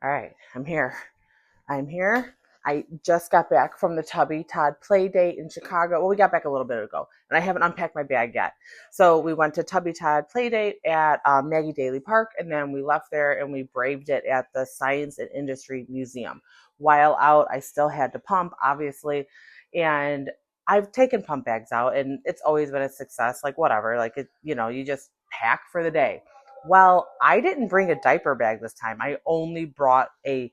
All right, I'm here. I'm here. I just got back from the Tubby Todd play date in Chicago. Well, we got back a little bit ago, and I haven't unpacked my bag yet. So we went to Tubby Todd play date at Maggie Daly Park, and then we left there and we braved it at the Science and Industry Museum. While out, I still had to pump, obviously, and I've taken pump bags out, and it's always been a success. Like whatever, like it, you just pack for the day. Well, I didn't bring a diaper bag this time. I only brought a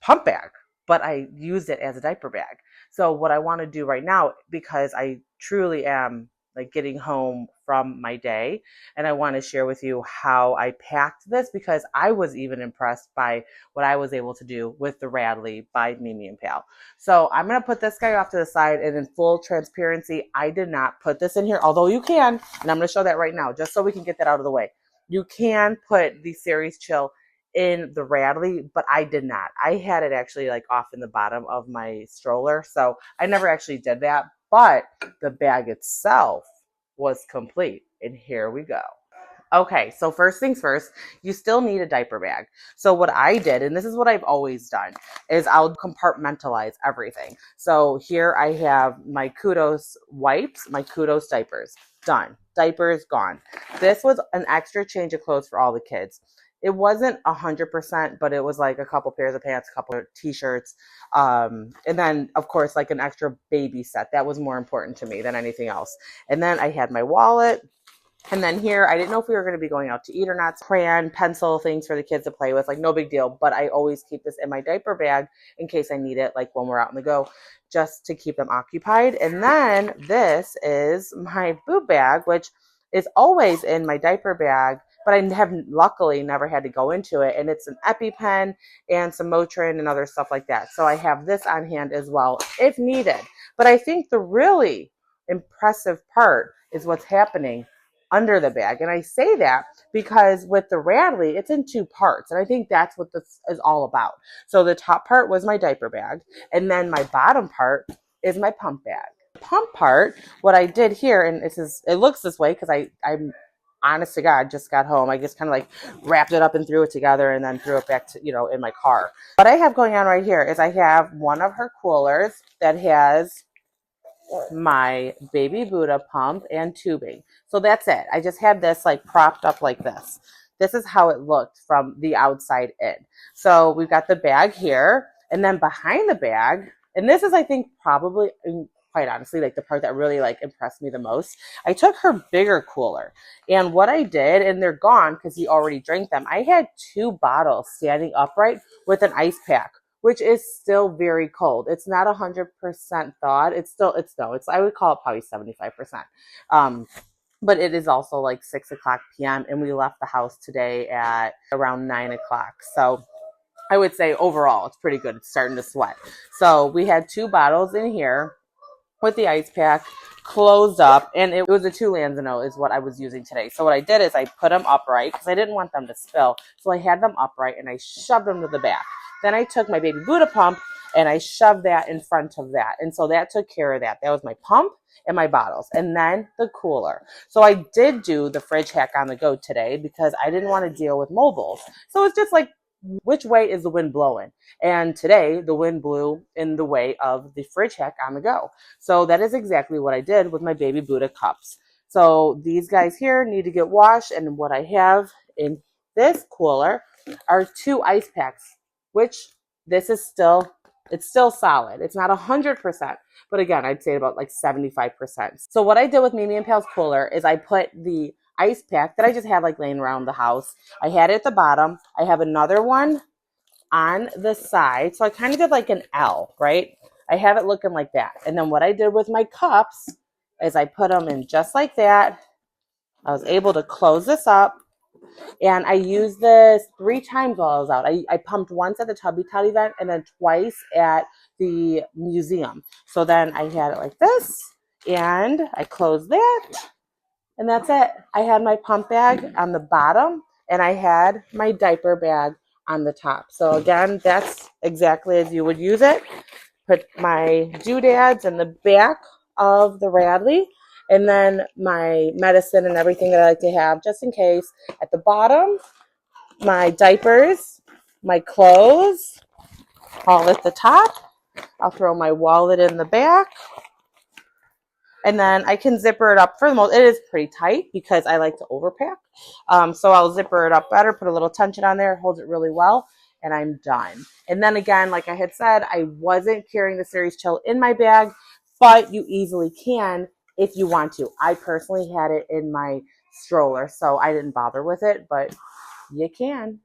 pump bag, but I used it as a diaper bag. So what I want to do right now, because I truly am like getting home from my day, and I want to share with you how I packed this because I was even impressed by what I was able to do with the Radley by Mimi and Pal. So I'm going to put this guy off to the side, and in full transparency, I did not put this in here, although you can, and I'm going to show that right now just so we can get that out of the way. You can put the Series Chill in the Radley, but I did not. I had it actually like off in the bottom of my stroller, so I never actually did that, but the bag itself was complete, and here we go. Okay, so first things first, you still need a diaper bag. So what I did, and this is what I've always done, is I'll compartmentalize everything. So here I have my Kudos wipes, my Kudos diapers. Done. Diapers gone. This was an extra change of clothes for all the kids. It wasn't 100%, but it was like a couple pairs of pants, a couple of t-shirts, and then of course like an extra baby set. That was more important to me than anything else. And then I had my wallet. And then here, I didn't know if we were going to be going out to eat or not. Crayon, pencil, things for the kids to play with, like no big deal. But I always keep this in my diaper bag in case I need it, like when we're out on the go, just to keep them occupied. And then this is my boob bag, which is always in my diaper bag, but I have luckily never had to go into it. And it's an EpiPen and some Motrin and other stuff like that. So I have this on hand as well if needed. But I think the really impressive part is what's happening under the bag. And I say that because with the Radley, it's in two parts. And I think that's what this is all about. So the top part was my diaper bag. And then my bottom part is my pump bag. Pump part, what I did here, and it looks this way because I'm honest to God, just got home. I just kind of like wrapped it up and threw it together and then threw it back to, in my car. What I have going on right here is I have one of her coolers that has my baby Buddha pump and tubing. So that's it. I just had this like propped up like this. This is how it looked from the outside in. So we've got the bag here, and then behind the bag, and this is I think probably, quite honestly, like the part that really like impressed me the most. I took her bigger cooler, and what I did, and they're gone because he already drank them. I had 2 bottles standing upright with an ice pack, which is still very cold. It's not 100% thawed. I would call it probably 75%. But it is also like 6 o'clock p.m. and we left the house today at around 9 o'clock. So I would say overall, it's pretty good. It's starting to sweat. So we had 2 bottles in here with the ice pack closed up, and it was a 2 Lanzano is what I was using today. So what I did is I put them upright because I didn't want them to spill. So I had them upright and I shoved them to the back. Then I took my baby Buddha pump and I shoved that in front of that. And so that took care of that. That was my pump and my bottles, and then the cooler. So I did do the fridge hack on the go today because I didn't want to deal with mobiles. So it's just like, which way is the wind blowing? And today the wind blew in the way of the fridge hack on the go. So that is exactly what I did with my baby Buddha cups. So these guys here need to get washed, and what I have in this cooler are 2 ice packs, which it's still solid. It's not 100%, but again, I'd say about like 75%. So what I did with Mimi and Pal's cooler is I put the ice pack that I just had like laying around the house. I had it at the bottom. I have another one on the side. So I kind of did like an L, right? I have it looking like that. And then what I did with my cups is I put them in just like that. I was able to close this up. And I used this 3 times while I was out. I pumped once at the Tubby Todd event and then twice at the museum. So then I had it like this, and I closed that, and that's it. I had my pump bag on the bottom, and I had my diaper bag on the top. So again, that's exactly as you would use it. Put my doodads in the back of the Radley, and then my medicine and everything that I like to have just in case. At the bottom, my diapers, my clothes all at the top. I'll throw my wallet in the back. And then I can zipper it up. For the most, it is pretty tight because I like to overpack. So I'll zipper it up better, put a little tension on there, holds it really well, and I'm done. And then again, like I had said, I wasn't carrying the Series Chill in my bag, but you easily can if you want to. I personally had it in my stroller, so I didn't bother with it, but you can.